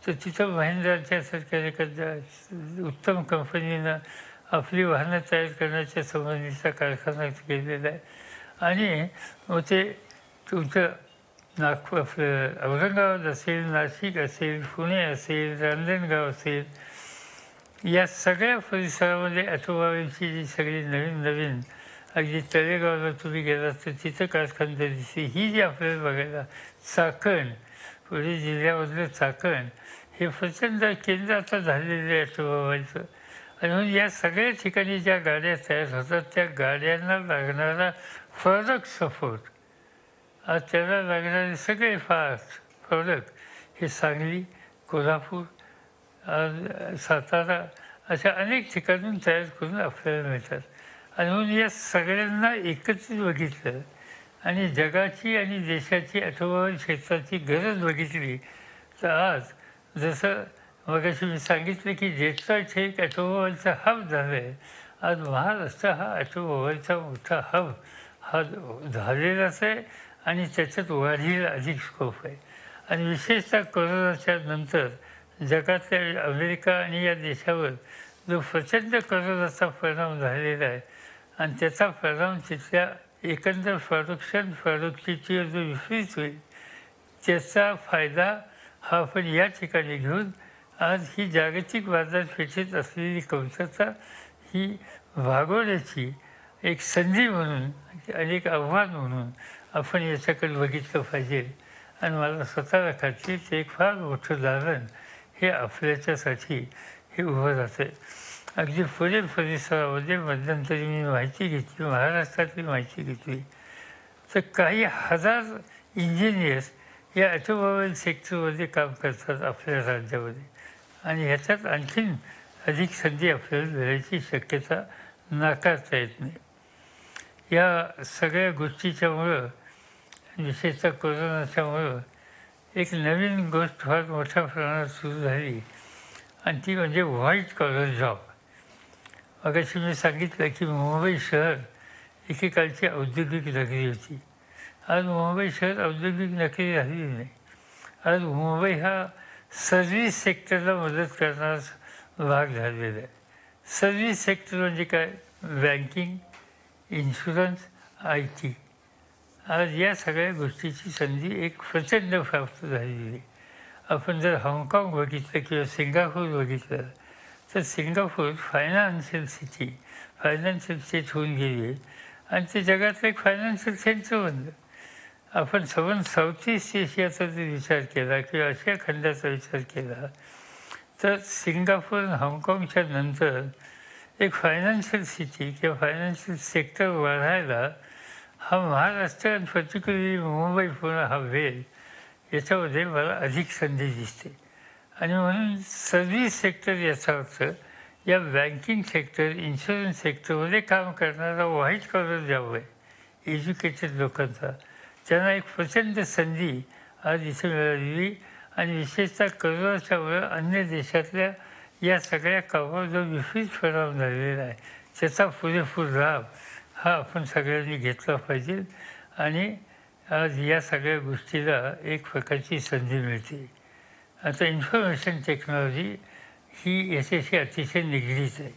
तर तिथं महिंद्राच्या सारख्या एखाद्या उत्तम कंपनीनं आपली वाहनं तयार करण्याच्या संबंधीचा कारखाना केलेला आहे. आणि मग ते तुमचं नागपूर आपलं औरंगाबाद असेल, नाशिक असेल, पुणे असेल, रांजणगाव असेल, या सगळ्या परिसरामध्ये ॲटोमोबाईलची जी सगळी नवीन नवीन अगदी तळेगावला तुम्ही गेलात तर तिथं कारखानदारी दिसते. ही जी आपल्याला बघायला चाकण पुणे जिल्ह्यामधलं चाकण हे प्रचंड केंद्र आता झालेलं आहे ॲटोमोबाईलचं. आणि म्हणून या सगळ्या ठिकाणी ज्या गाड्या तयार होतात त्या गाड्यांना लागणारा प्रॉडक्ट सपोर्ट आज त्याला लागणारे सगळे प्रॉडक्ट हे सांगली, कोल्हापूर, सातारा अशा अनेक ठिकाणून तयार करून आपल्याला मिळतात. आणि म्हणून या सगळ्यांना एकत्रित बघितलं आणि जगाची आणि देशाची ऑटोमोबाईल क्षेत्राची गरज बघितली तर आज जसं मगाशी मी सांगितलं की डेट्रॉईट हे एक ॲटोमोबाईलचा हब झालं आहे. आज महाराष्ट्र हा ॲटोमोबाईलचा मोठा हब हा झालेलाच आहे आणि त्याच्यात वाढीला अधिक स्कोप आहे. आणि विशेषतः कोरोनाच्या नंतर जगातल्या अमेरिका आणि या देशावर जो प्रचंड कोरोनाचा परिणाम झालेला आहे आणि त्याचा परिणाम तिथल्या एकंदर प्रॉडक्टची जो विपरीत होईल त्याचा फायदा हा आपण या ठिकाणी घेऊन आज ही जागतिक बाजारपेठेत असलेली कमतरता ही भागवण्याची एक संधी म्हणून आणि एक आव्हान म्हणून आपण याच्याकडे बघितलं पाहिजे. आणि मला स्वतःला खात्री ते एक फार मोठं दालन हे आपल्याच्यासाठी हे उभं राहतं आहे. अगदी पुणे परिसरामध्ये मध्यंतरी मी माहिती घेतली, महाराष्ट्रातली माहिती घेतली, तर काही हजार इंजिनियर्स या ऑटोमोबाईल सेक्टरमध्ये काम करतात आपल्या राज्यामध्ये. आणि ह्याच्यात आणखीन अधिक संधी आपल्याला मिळायची शक्यता नाकारता येत नाही. या सगळ्या गोष्टीच्यामुळं, विशेषतः कोरोनाच्यामुळं एक नवीन गोष्ट फार मोठ्या प्रमाणात सुरू झाली आणि ती म्हणजे व्हाईट कॉलर जॉब. मगाशी मी सांगितलं की मुंबई शहर एकेकाळची औद्योगिक नगरी होती. आज मुंबई शहर औद्योगिक नगरी राहिली नाही. आज मुंबई हा सर्व्हिस सेक्टरला मदत करणारा भाग झालेला आहे. सर्व्हिस सेक्टर म्हणजे काय? Banking, insurance, IT. आज या सगळ्या गोष्टीची संधी एक प्रचंड प्राप्त झालेली आहे. आपण जर हाँगकाँग बघितलं किंवा सिंगापूर बघितलं तर Singapore financial city, financial state होऊन गेली आहे आणि ते जगातलं एक फायनान्शियल सेंटर बनलं. आपण साऊथ ईस्ट एशियाचा जर विचार केला किंवा आशिया खंडाचा विचार केला तर सिंगापूर आणि हाँगकाँगच्या नंतर एक फायनान्शियल सिटी किंवा फायनान्शियल सेक्टर वाढायला हा महाराष्ट्र आणि पर्टिक्युलरली मुंबई पुणे हा वेळ याच्यामध्ये मला अधिक संधी दिसते. आणि म्हणून सर्व्हिस सेक्टर याचा अर्थ या बँकिंग सेक्टर, इन्शुरन्स सेक्टरमध्ये काम करणारा व्हाईट कॉलर जॉब आहे एज्युकेटेड लोकांचा. त्यांना एक प्रचंड संधी आज इथे मिळालेली आणि विशेषतः कोरोनाच्यामुळं अन्य देशातल्या या सगळ्या कामावर जो विपरीत परिणाम झालेला आहे त्याचा पुरेपूर लाभ हा आपण सगळ्यांनी घेतला पाहिजे. आणि आज या सगळ्या गोष्टीला एक प्रकारची संधी मिळते. आता इन्फॉर्मेशन टेक्नॉलॉजी ही याच्याशी अतिशय निगडीत आहे.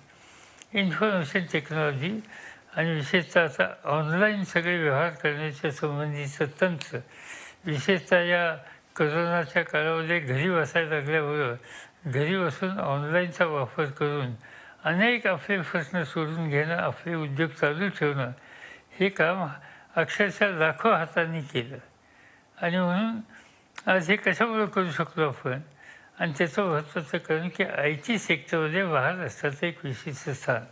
इन्फॉर्मेशन टेक्नॉलॉजी आणि विशेषतः आता ऑनलाईन सगळे व्यवहार करण्याच्या संबंधीचं तंत्र, विशेषतः या कोरोनाच्या काळामध्ये घरी बसायला लागल्यामुळं घरी बसून ऑनलाईनचा वापर करून अनेक आपले प्रश्न सोडून घेणं, आपले उद्योग चालू ठेवणं, हे काम अक्षरशः लाखो हातांनी केलं. आणि म्हणून आज हे कशामुळे करू शकलो आपण? आणि त्याचं महत्त्वाचं कारण की IT सेक्टरमध्ये महाराष्ट्राचं एक विशिष्ट स्थान.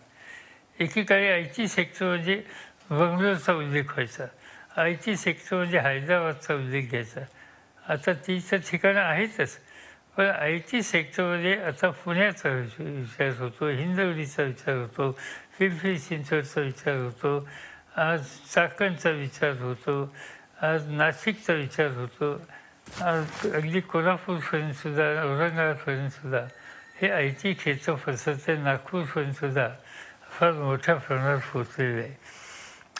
एकेकाळी IT सेक्टर म्हणजे बंगलोरचा उल्लेख व्हायचा, IT सेक्टर म्हणजे हैदराबादचा उल्लेख घ्यायचा. आता ती तर ठिकाणं आहेतच, पण IT सेक्टरमध्ये आता पुण्याचा विचार होतो, हिंजवडीचा विचार होतो, पिंपरी चिंचवडचा विचार होतो, आज चाकणचा विचार होतो, आज नाशिकचा विचार होतो, आज अगदी कोल्हापूरपर्यंतसुद्धा, औरंगाबादपर्यंतसुद्धा हे IT क्षेत्र पसरते. नागपूरपर्यंतसुद्धा फार मोठ्या प्रमाणात पोचलेलं आहे.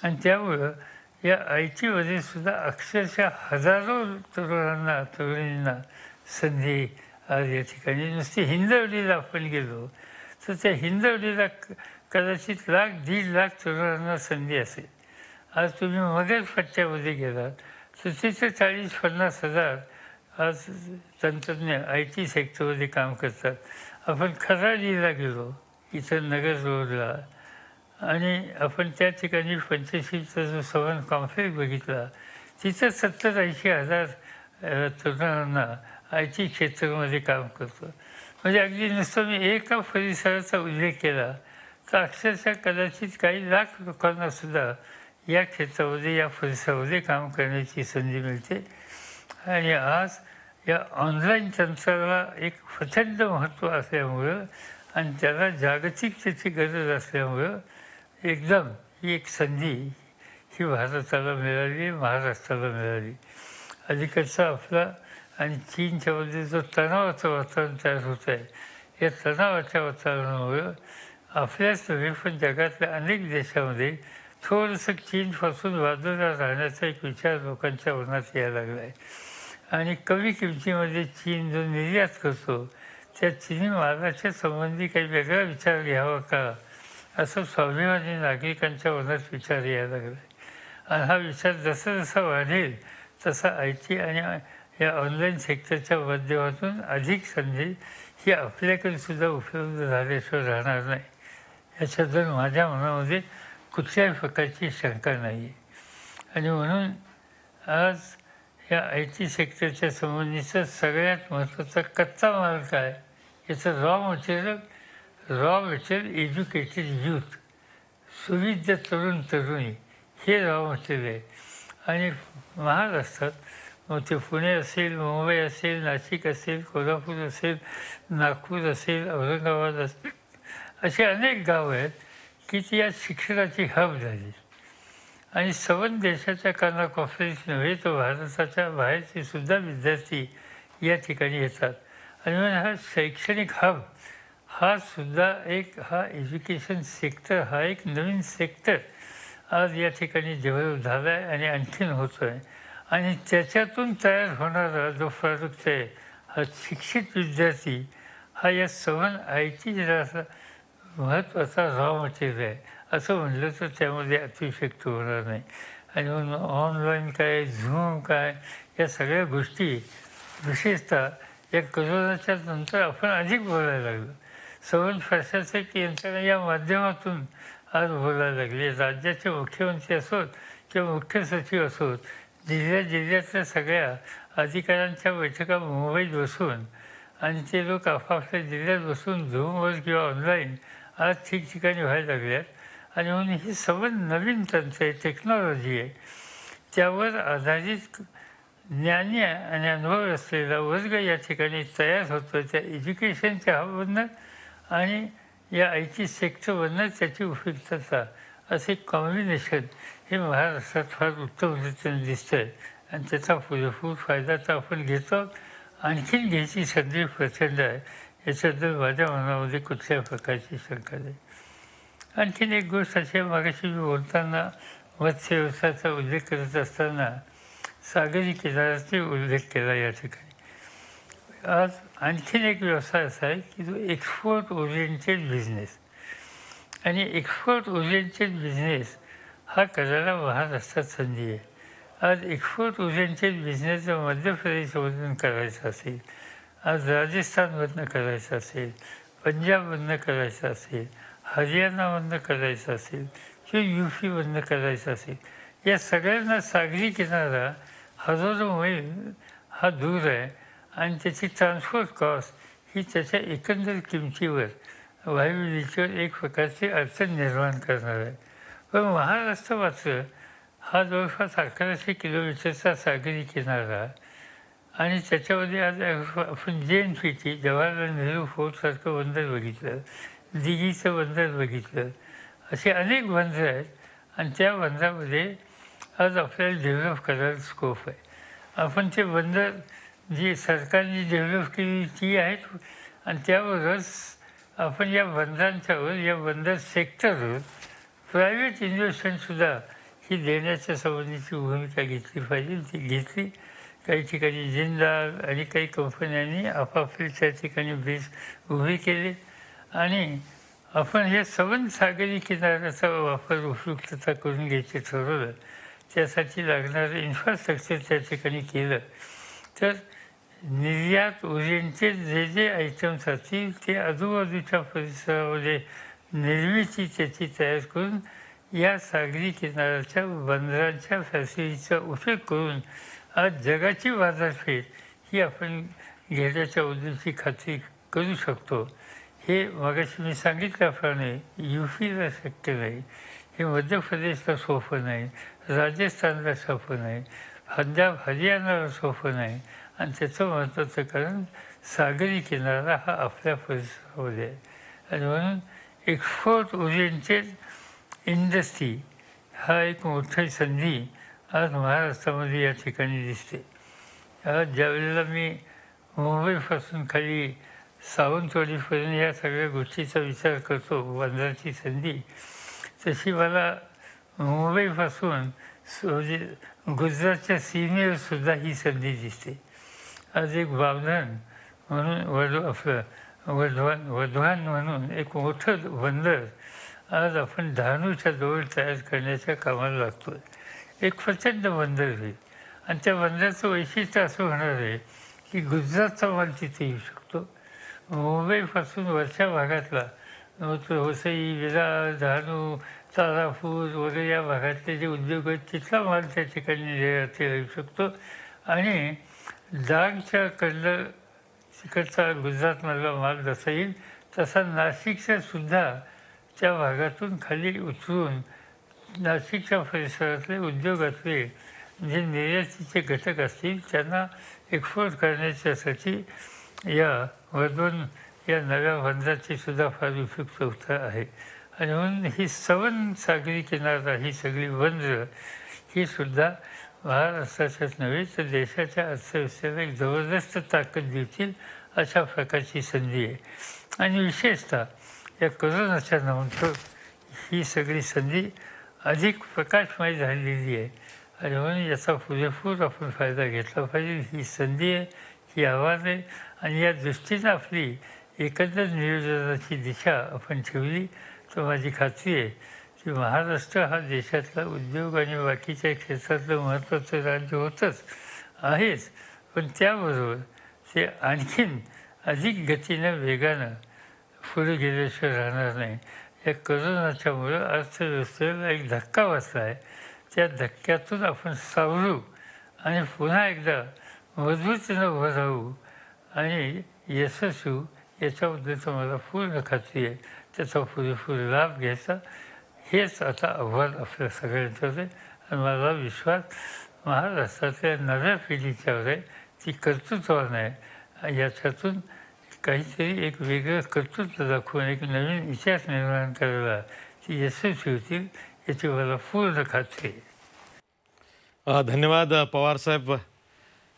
आणि त्यामुळं या ITमध्ये सुद्धा अक्षरशः हजारो तरुणींना संधी आज या ठिकाणी. नुसती हिंजवडीला आपण गेलो तर त्या हिंजवडीला कदाचित 1,00,000-1,50,000 तरुणांना संधी असेल. आज तुम्ही मगर पट्ट्यामध्ये गेलात तर तिथे 40-50 हजार आज तंत्रज्ञ IT सेक्टरमध्ये काम करतात. आपण खराडीला गेलो इथं नगर रोडला आणि आपण त्या ठिकाणी पंचशीलचा जो सवन कॉम्प्लेक्स बघितला तिथं 70-80 हजार तरुणांना IT क्षेत्रामध्ये काम करतो. म्हणजे अगदी नुसतं मी एका परिसराचा उल्लेख केला तर अक्षरशः कदाचित काही लाख लोकांनासुद्धा या क्षेत्रामध्ये, या परिसरामध्ये काम करण्याची संधी मिळते. आणि आज या ऑनलाईन तंत्राला एक प्रचंड महत्त्व असल्यामुळं आणि त्याला जागतिकतेची गरज असल्यामुळं एकदम ही एक संधी ही भारताला मिळाली, महाराष्ट्राला मिळाली. अलीकडचा आपला आणि चीनच्यामध्ये जो तणावाचं वातावरण तयार होत आहे, या तणावाच्या वातावरणामुळं आपल्याच नव्हे पण जगातल्या अनेक देशामध्ये थोडंसं चीनपासून बाजूला राहण्याचा एक विचार लोकांच्या मनात यायला लागला आहे. आणि कमी किमतीमध्ये चीन जो निर्यात करतो त्या चिनी मालाच्या संबंधी काही वेगळा विचार घ्यावा का, असं स्वाभिमानी नागरिकांच्या मनात विचार यायला लागला आहे. आणि हा विचार जसा जसा वाढेल तसा आय टी आणि या ऑनलाईन सेक्टरच्या माध्यमातून अधिक संधी ही आपल्याकडे सुद्धा उपलब्ध झाल्याशिवाय राहणार नाही, याच्याबद्दल माझ्या मनामध्ये कुठल्याही प्रकारची शंका नाही आहे. आणि म्हणून आज या आय टी सेक्टरच्या संबंधीचा सगळ्यात महत्त्वाचा कच्चा माल काय, याचं रॉ मटेरियल एज्युकेटेड यूथ, सुविद्य तरुण तरुणी हे रॉ मटेरियल आहे. आणि महाराष्ट्रात मग ते पुणे असेल, मुंबई असेल, नाशिक असेल, कोल्हापूर असेल, नागपूर असेल, औरंगाबाद असेल, असे अनेक गावं आहेत की ती आज शिक्षणाची हब झाली. आणि संबंध देशाच्या कानाकोपऱ्यात नव्हे तर भारताच्या बाहेरचे सुद्धा विद्यार्थी या ठिकाणी येतात. आणि म्हणून हा शैक्षणिक हब हा सुद्धा हा एज्युकेशन सेक्टर हा एक नवीन सेक्टर आज या ठिकाणी डेव्हलप झाला आहे आणि आणखीन होतो आहे. आणि त्याच्यातून तयार होणारा जो प्रॉडक्ट आहे हा शिक्षित विद्यार्थी हा या सवन आय टी असा महत्त्वाचा रॉ मटेरियल आहे असं म्हटलं तर त्यामध्ये अतिशयोक्ती होणार नाही. आणि म्हणून ऑनलाईन काय, झूम काय, या सगळ्या गोष्टी विशेषतः या कोरोनाच्या नंतर आपण अधिक बोलायला लागलो. संवाद प्रशासक यंत्रणा या माध्यमातून आज बोलायला लागले. राज्याचे मुख्यमंत्री असोत किंवा मुख्य सचिव असोत, जिल्ह्यातल्या सगळ्या अधिकाऱ्यांच्या बैठका मुंबईत बसून आणि ते लोक आपापल्या जिल्ह्यात बसून झूमवर किंवा ऑनलाईन आज ठिकठिकाणी व्हायला लागल्यात. आणि म्हणून ही संबंध नवीन तंत्र आहे, टेक्नॉलॉजी आहे, त्यावर आधारित ज्ञानी आणि अनुभव असलेला वर्ग या ठिकाणी तयार होतो. त्या एज्युकेशनच्या हबमधनं आणि या आय टी सेक्टरमधनं त्याची उपयुक्तता असे कॉम्बिनेशन हे महाराष्ट्रात फार उत्तम रीतीने दिसतं आहे. आणि त्याचा पुरेपूर फायदा तर आपण घेतो, आणखीन घ्यायची संधी प्रचंड आहे, याच्याबद्दल माझ्या मनामध्ये कुठल्याही प्रकारची शंका नाही. आणखीन एक गोष्ट अशी आहे, मागाशी मी बोलताना मत्स्य व्यवसायाचा उल्लेख करत असताना सागरी किनाऱ्याचा उल्लेख केला. या ठिकाणी आज आणखीन एक व्यवसाय असा आहे की जो एक्सपोर्ट ओरिएंटेड बिझनेस. आणि एक्सपोर्ट ओरिएंटेड बिझनेस हा करायला महाराष्ट्रात संधी आहे. आज एक्सपोर्ट ओरिएंटेड बिझनेस जर मध्य प्रदेशमधून करायचा असेल, आज राजस्थानमधनं करायचं असेल, पंजाबमधनं करायचं असेल, हरियाणामधनं करायचं असेल किंवा यू पीमधनं करायचं असेल, या सगळ्यांना सागरी किनारा हजारो मैल हा दूर आहे. आणि त्याची ट्रान्सपोर्ट कॉस्ट ही त्याच्या एकंदर किमतीवर वायुविजेवर एक प्रकारची अडचण निर्माण करणार आहे. पण महाराष्ट्र मात्र हा जवळपास 1100 किलोमीटरचा सागरी किनारा आणि त्याच्यामध्ये आज आपण JNPT जवाहरलाल नेहरू पोर्टसारखं बंदर बघितलं, दिघीचं बंदर बघितलं, असे अनेक बंदर आहेत. आणि त्या बंदरामध्ये आज आपल्याला डेव्हलप करायला स्कोप आहे. आपण ते बंदर जी सरकारने डेव्हलप केली ती आहेत. आणि त्याबरोबरच आपण या बंदरांच्यावर, या बंदर सेक्टरवर प्रायव्हेट इन्व्हेस्टमेंटसुद्धा ही देण्याच्या संबंधीची भूमिका घेतली पाहिजे. ती घेतली. काही ठिकाणी जिंदाल आणि काही कंपन्यांनी आपापले त्या ठिकाणी बेस उभे केले. आणि आपण हे संबंध सागरी किनाऱ्याचा वापर उपयुक्तता करून घ्यायचे ठरवलं. त्यासाठी लागणारं इन्फ्रास्ट्रक्चर त्या ठिकाणी केलं तर निर्यात ओरिएंटेड जे आयटम्स असतील ते आजूबाजूच्या परिसरामध्ये निर्मिती त्याची तयार करून या सागरी किनाऱ्याच्या बंदरांच्या फॅसिलिटीचा उपयोग करून आज जगाची बाजारपेठ ही आपण घेण्याच्या उद्देशाची खात्री करू शकतो. हे मगाशी मी सांगितल्याप्रमाणे यू पीला शक्य नाही, हे मध्य प्रदेशला सोपं नाही, राजस्थानला सोपं नाही, पंजाब हरियाणाला सोपं नाही. आणि त्याचं महत्त्वाचं कारण सागरी किनारा हा आपल्या परिसरामध्ये आहे. आणि म्हणून एक्सपोर्ट ओरिएंटेड इंडस्ट्री हा एक मोठी संधी आज महाराष्ट्रामध्ये या ठिकाणी दिसते. आज ज्यावेळेला मी मुंबईपासून खाली सावंतवाडीपर्यंत या सगळ्या गोष्टीचा विचार करतो, बंदराची संधी, तशी मला मुंबईपासून म्हणजे गुजरातच्या सीमेवर सुद्धा ही संधी दिसते. आज एक बावधन म्हणून वधवान म्हणून एक मोठं बंदर आज आपण डहाणूच्या जवळ तयार करण्याच्या कामाला लागतो. एक प्रचंड बंदर होईल आणि त्या बंदराचं वैशिष्ट्य असं होणार आहे की गुजरातचा माल तिथे येऊ शकतो. मुंबईपासून वरच्या भागातला वसई, विरार, डहाणू, तारापूर वगैरे या भागातले जे उद्योग आहेत तिथला माल त्या ठिकाणी निर्यात येऊ शकतो आणि डांगच्या कडलं तिकडचा गुजरातमधला माल जसा येईल तसा नाशिकचा सुद्धा त्या भागातून खाली उतरून नाशिकच्या परिसरातले उद्योगातले जे निर्यातीचे घटक असतील त्यांना एक्सपोर्ट करण्याच्यासाठी या वर्धन या नव्या बंदराची सुद्धा फार उपयुक्तता आहे. आणि म्हणून ही 7 सागरी किनारा ही सगळी बंदरं ही सुद्धा महाराष्ट्राच्याच नव्हे तर देशाच्या अर्थव्यवस्थेला एक जबरदस्त ताकद देतील अशा प्रकारची संधी आहे. आणि विशेषतः या कोरोनाच्या नंतर ही सगळी संधी अधिक प्रकाशमय झालेली आहे आणि म्हणून याचा पुरेपूर आपण फायदा घेतला पाहिजे. ही संधी आहे, ही आव्हान आहे आणि या दृष्टीनं आपली एकंदर नियोजनाची दिशा आपण ठेवली तर माझी खात्री आहे की महाराष्ट्र हा देशातला उद्योग आणि बाकीच्या क्षेत्रातलं महत्त्वाचं राज्य होतंच आहेच, पण त्याबरोबर ते आणखीन अधिक गतीनं वेगानं पुढे गेल्याशिवाय राहणार नाही. या कोरोनाच्यामुळं अर्थव्यवस्थेला एक धक्का बसला आहे, त्या धक्क्यातून आपण सावरू आणि पुन्हा एकदा मजबूतीनं उभं राहू आणि यशस्वी याच्याबद्दलचं मला पूर्ण खात्री आहे. त्याचा पुरेपूर लाभ घ्यायचा हेच आता आव्हान आपल्या सगळ्यांच्यावर आहे आणि मला विश्वास महाराष्ट्रातल्या नव्या पिढीच्यावर आहे. ती कर्तृत्वान आहे. याच्यातून काहीतरी एक वेगळं कर्तृत्व दाखवून एक नवीन इतिहास निर्माण करायला ती यशस्वी होतील याची मला पूर्ण खात्री आहे. धन्यवाद पवार साहेब.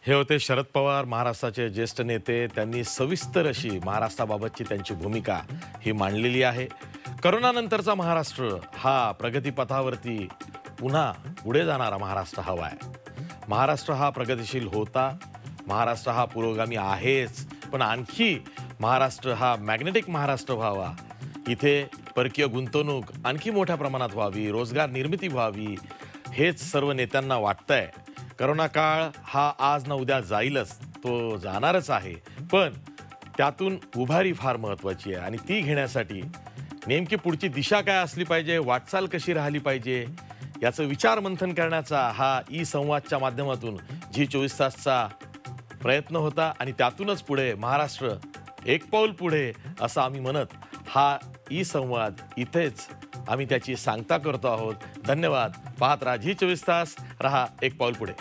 हे होते शरद पवार, महाराष्ट्राचे ज्येष्ठ नेते. त्यांनी सविस्तर अशी महाराष्ट्राबाबतची त्यांची भूमिका ही मांडलेली आहे. करोनानंतरचा महाराष्ट्र हा प्रगतीपथावरती पुन्हा पुढे जाणारा महाराष्ट्र हवा आहे. महाराष्ट्र हा प्रगतिशील होता, महाराष्ट्र हा पुरोगामी आहेच, पण आणखी महाराष्ट्र हा मॅग्नेटिक महाराष्ट्र व्हावा. इथे परकीय गुंतवणूक आणखी मोठ्या प्रमाणात व्हावी, रोजगार निर्मिती व्हावी, हेच सर्व नेत्यांना वाटतंय. करोना काळ हा आज ना उद्या जाईलच, तो जाणारच आहे, पण त्यातून उभारी फार महत्त्वाची आहे आणि ती घेण्यासाठी नेमकी पुढची दिशा काय असली पाहिजे, वाटचाल कशी राहिली पाहिजे याचं विचारमंथन करण्याचा हा संवादच्या माध्यमातून G24 तासचा प्रयत्न होता आणि त्यातूनच पुढे महाराष्ट्र एक पाऊल पुढे असं आम्ही म्हणत हा संवाद इथेच आम्ही त्याची सांगता करतो आहोत. धन्यवाद. पाहत राहा G24 तास, रहा एक पाऊल पुढे.